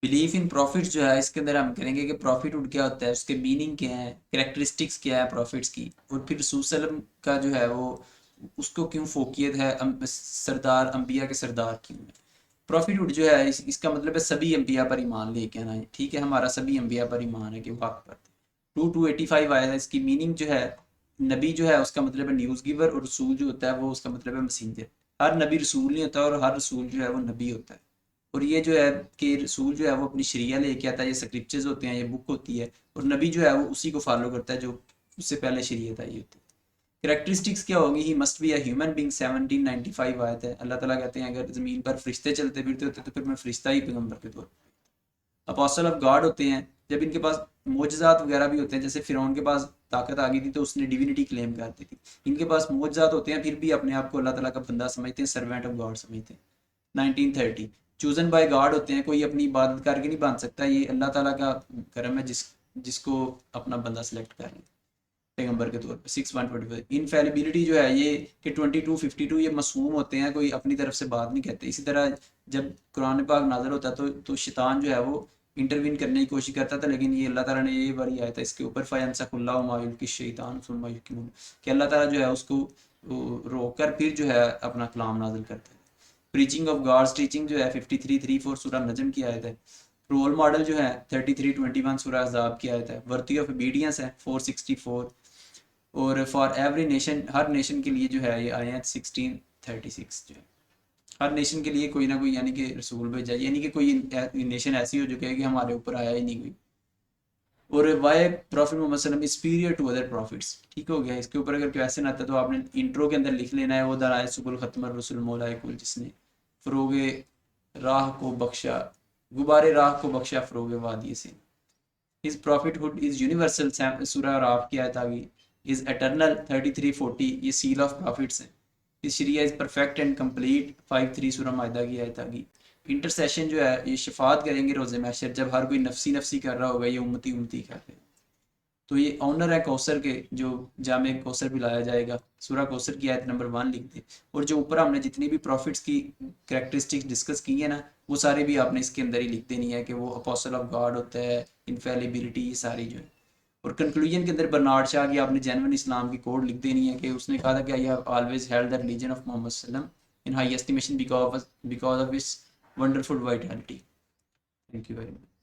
Belief in prophets جو ہے اس کے اندر ہم کریں گے کہ پروفٹ کیا ہوتا ہے، اس کے میننگ کیا ہے، کریکٹرسٹکس کیا ہے پروفٹس کی، اور پھر رسول صلی اللہ علیہ وسلم کا جو ہے وہ اس کو کیوں فوقیت ہے سردار انبیاء کے سردار کیوں ہے۔ پروفٹ جو ہے اس کا مطلب ہے سبھی انبیاء پر ایمان لے کے آنا ہے، ٹھیک ہے، ہمارا سبھی انبیاء پر ایمان ہے کہ وہ حق پر تھے۔ 285 آیا ہے، اس کی میننگ جو ہے نبی جو ہے اس کا مطلب ہے نیوز گیور، اور رسول جو ہوتا ہے وہ اس کا مطلب ہے مسینجر۔ ہر نبی رسول نہیں ہوتا، اور ہر رسول جو ہے وہ نبی ہوتا ہے۔ اور یہ جو ہے کہ رسول جو ہے وہ اپنی شریعہ لے کے آتا ہے، یہ سکرپچرز ہوتے ہیں، یہ بک ہوتی ہے، اور نبی جو ہے وہ اسی کو فالو کرتا ہے جو اس سے پہلے شریعت آئی ہوتی ہے۔ کریکٹرسٹکس کیا ہوگی؟ He must be a human being, 1795 آیت ہے، اللہ تعالیٰ کہتے ہیں اگر زمین پر فرشتے چلتے پھرتے ہوتے تو پھر میں فرشتہ ہی پیغمبر کے طور پر۔ اپوسٹل آف گاڈ ہوتے ہیں، جب ان کے پاس معجزات وغیرہ بھی ہوتے ہیں، جیسے فرعون کے پاس طاقت آ گئی تھی تو اس نے ڈیوینٹی کلیم کر دی تھی، ان کے پاس معجزات ہوتے ہیں پھر بھی اپنے آپ کو اللہ تعالیٰ کا بندہ سمجھتے ہیں، سروینٹ آف گاڈ سمجھتے ہیں۔ 1930 چوزن بائی گاڈ ہوتے ہیں، کوئی اپنی عبادت کر کے نہیں باندھ سکتا، یہ اللہ تعالیٰ کا کرم ہے جس کو اپنا بندہ سلیکٹ کر لے پیغمبر کے طور پہ۔ 6125 انفیلیبلٹی جو ہے یہ کہ 2252 یہ معصوم ہوتے ہیں، کوئی اپنی طرف سے بات نہیں کہتے۔ اسی طرح جب قرآن پاک نازل ہوتا ہے تو شیطان جو ہے وہ انٹروین کرنے کی کوشش کرتا تھا، لیکن یہ اللہ تعالیٰ نے یہ باری آیا تھا اس کے اوپر، فَيَنسَخُ اللَّهُ مَا يُلْقِي الشَّيْطَانُ ثُمَّ يُحْكِمُ، کہ اللہ تعالیٰ جو ہے اس کو روک کر پھر جو ہے اپنا کلام نازل کرتا ہے۔ پریچنگ آف گاڈس ٹیچنگ جو ہے 53:3-4 سورہ نجم کی آیت ہے۔ رول ماڈل جو ہے 33:21 سورہ احزاب کی آیت ہے۔ ورتھی آف obedience ہے 464، اور for every nation, Hare nation کے لیے جو ہے یہ آیت 1636 جو ہے ہر نیشن کے لیے کوئی نہ کوئی یعنی کہ رسول بھیجا، یعنی کہ کوئی نیشن ایسی ہو جو کہے کہ ہمارے اوپر آیا ہی نہیں کوئی۔ اور وائی پروفٹ محمد صلی اللہ علیہ وسلم از superior to other prophets، ٹھیک ہو گیا۔ اس کے اوپر اگر کویسچن آتا ہے تو آپ نے انٹرو کے اندر لکھ لینا ہے، وہ درائے سبل ختم الرسل مولا کل، جس نے فروغ راہ کو بخشا، غبار راہ کو بخشا فروغ وادی سے۔ his prophethood is universal، سورہ راف کی آیت آگئی۔ is eternal 33:40، یہ seal of prophets ہے۔ his Shariah is perfect and complete 5:3 سورہ مائدہ کی آیت آگئی۔ انٹرسیشن جو ہے یہ شفاعت کریں گے روز محشر، جب ہر کوئی نفسی نفسی کر رہا ہوگا، یہ امتی امتی کر رہے ہیں۔ تو یہ آنر ہے کوثر کے، جو جامع کوثر پلایا جائے گا، سورہ کوثر کی آیت نمبر 1 لکھ دیں۔ اور جو اوپر ہم نے جتنی بھی پروفٹس کی کریکٹرسٹکس ڈسکس کی ہیں نا، وہ سارے بھی آپ نے اس کے اندر ہی لکھ دینی ہے کہ وہ اپوسٹل آف گاڈ ہوتا ہے، انفیلیبلٹی، یہ ساری جو ہے۔ اور کنکلوژن کے اندر برنارڈ شاہ کی آپ نے جینون اسلام کی کوڈ لکھ دینی ہے کہ اس نے کہا تھا کہ I have always held the religion of Muhammad صلی اللہ علیہ وسلم in high estimation because of his wonderful vitality. Thank you very much.